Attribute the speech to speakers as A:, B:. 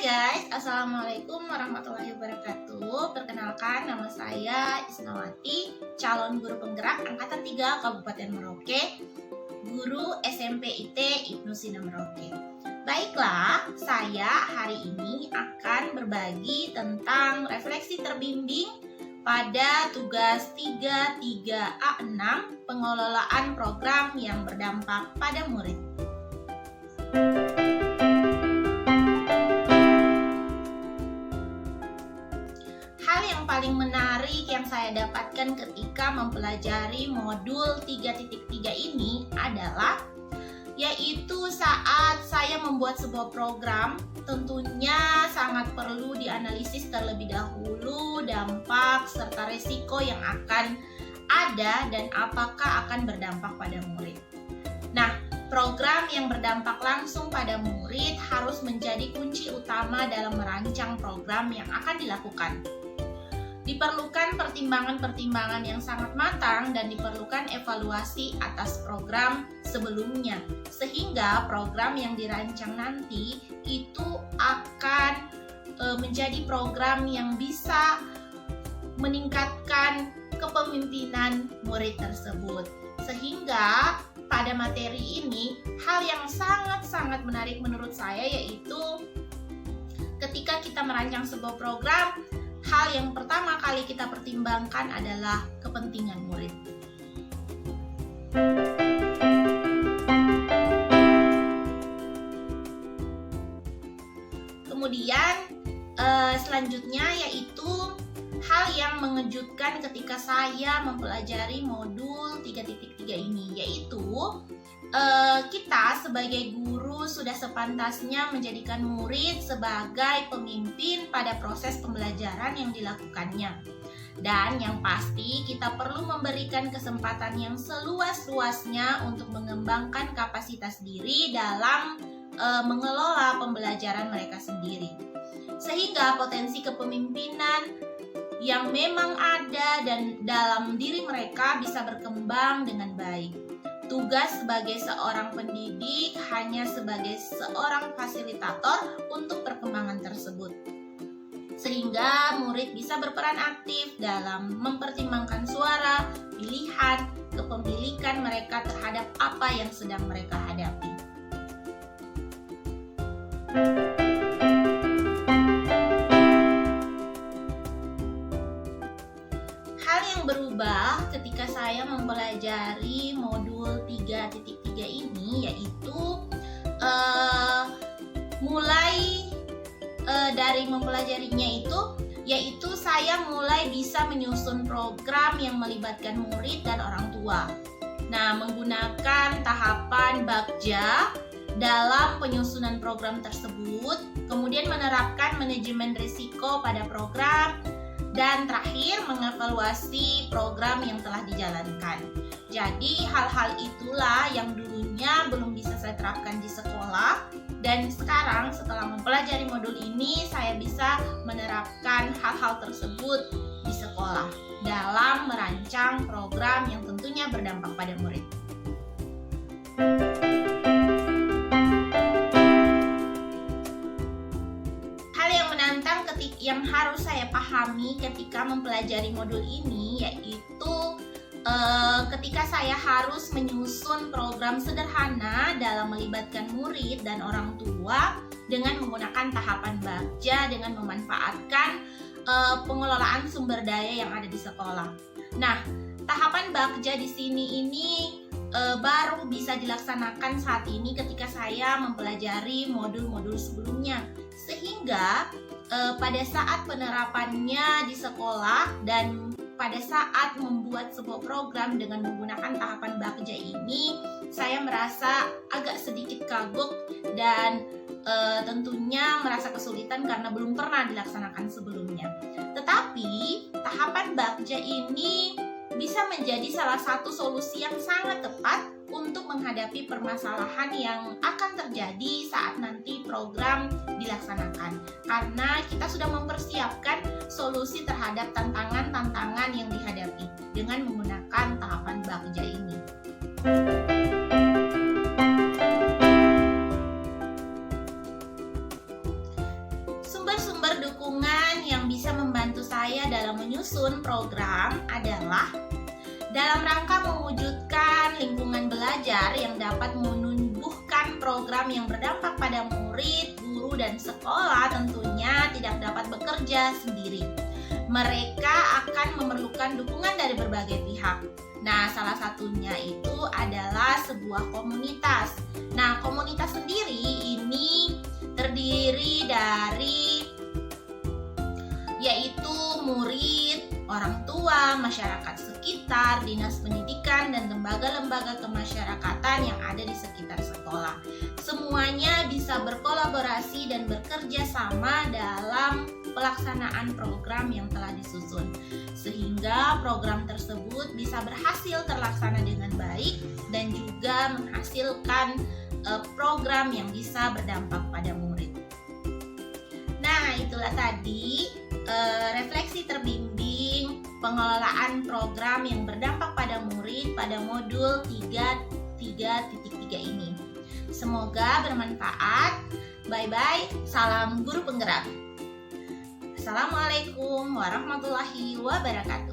A: guys, Assalamualaikum warahmatullahi wabarakatuh. Perkenalkan, nama saya Isnawati, calon guru penggerak Angkatan 3 Kabupaten Merauke, guru SMP IT Ibnu Sina Merauke. Baiklah, saya hari ini akan berbagi tentang refleksi terbimbing pada tugas 33A6 pengelolaan program yang berdampak pada murid. Paling menarik yang saya dapatkan ketika mempelajari modul 3.3 ini adalah yaitu saat saya membuat sebuah program, tentunya sangat perlu dianalisis terlebih dahulu dampak serta resiko yang akan ada dan apakah akan berdampak pada murid. Nah, program yang berdampak langsung pada murid harus menjadi kunci utama dalam merancang program yang akan dilakukan. Diperlukan pertimbangan-pertimbangan yang sangat matang dan diperlukan evaluasi atas program sebelumnya, sehingga program yang dirancang nanti itu akan menjadi program yang bisa meningkatkan kepemimpinan murid tersebut. Sehingga pada materi ini, hal yang sangat-sangat menarik menurut saya yaitu ketika kita merancang sebuah program, hal yang pertama kali kita pertimbangkan adalah kepentingan murid. Kemudian selanjutnya yaitu hal yang mengejutkan ketika saya mempelajari modul 3.3 ini, yaitu kita sebagai guru sudah sepantasnya menjadikan murid sebagai pemimpin pada proses pembelajaran yang dilakukannya. Dan yang pasti kita perlu memberikan kesempatan yang seluas-luasnya untuk mengembangkan kapasitas diri dalam mengelola pembelajaran mereka sendiri. Sehingga potensi kepemimpinan yang memang ada dan dalam diri mereka bisa berkembang dengan baik. Tugas sebagai seorang pendidik hanya sebagai seorang fasilitator untuk perkembangan tersebut. Sehingga murid bisa berperan aktif dalam mempertimbangkan suara, pilihan, kepemilikan mereka terhadap apa yang sedang mereka hadapi. Hal yang berubah ketika saya mempelajari modul 3.3 ini yaitu mulai dari mempelajarinya yaitu saya mulai bisa menyusun program yang melibatkan murid dan orang tua. Nah, menggunakan tahapan Bagja dalam penyusunan program tersebut, kemudian menerapkan manajemen risiko pada program, dan terakhir mengevaluasi program yang telah dijalankan. Jadi hal-hal itulah yang dulunya belum bisa saya terapkan di sekolah, dan sekarang setelah mempelajari modul ini saya bisa menerapkan hal-hal tersebut di sekolah dalam merancang program yang tentunya berdampak pada murid. Yang harus saya pahami ketika mempelajari modul ini yaitu ketika saya harus menyusun program sederhana dalam melibatkan murid dan orang tua dengan menggunakan tahapan Bagja dengan memanfaatkan pengelolaan sumber daya yang ada di sekolah. Nah, tahapan Bagja di sini baru bisa dilaksanakan saat ini ketika saya mempelajari modul-modul sebelumnya, sehingga pada saat penerapannya di sekolah dan pada saat membuat sebuah program dengan menggunakan tahapan Bagja ini, saya merasa agak sedikit kagok dan tentunya merasa kesulitan karena belum pernah dilaksanakan sebelumnya. Tetapi tahapan Bagja ini bisa menjadi salah satu solusi yang sangat tepat untuk menghadapi permasalahan yang akan terjadi saat nanti program dilaksanakan. Karena kita sudah mempersiapkan solusi terhadap tantangan-tantangan yang dihadapi dengan menggunakan tahapan Bagja ini. dukungan yang bisa membantu saya dalam menyusun program adalah dalam rangka mewujudkan lingkungan belajar yang dapat menumbuhkan program yang berdampak pada murid, guru, dan sekolah tentunya tidak dapat bekerja sendiri. Mereka akan memerlukan dukungan dari berbagai pihak. Nah, salah satunya itu adalah sebuah komunitas. Nah, komunitas sendiri ini terdiri dari yaitu murid, orang tua, masyarakat sekitar, dinas pendidikan, dan lembaga-lembaga kemasyarakatan yang ada di sekitar sekolah. Semuanya bisa berkolaborasi dan bekerja sama dalam pelaksanaan program yang telah disusun, sehingga program tersebut bisa berhasil terlaksana dengan baik dan juga menghasilkan program yang bisa berdampak pada murid. Nah, itulah tadi refleksi terbimbing pengelolaan program yang berdampak pada murid pada modul 3.3.3 ini. Semoga bermanfaat. Bye-bye. Salam guru penggerak. Assalamualaikum warahmatullahi wabarakatuh.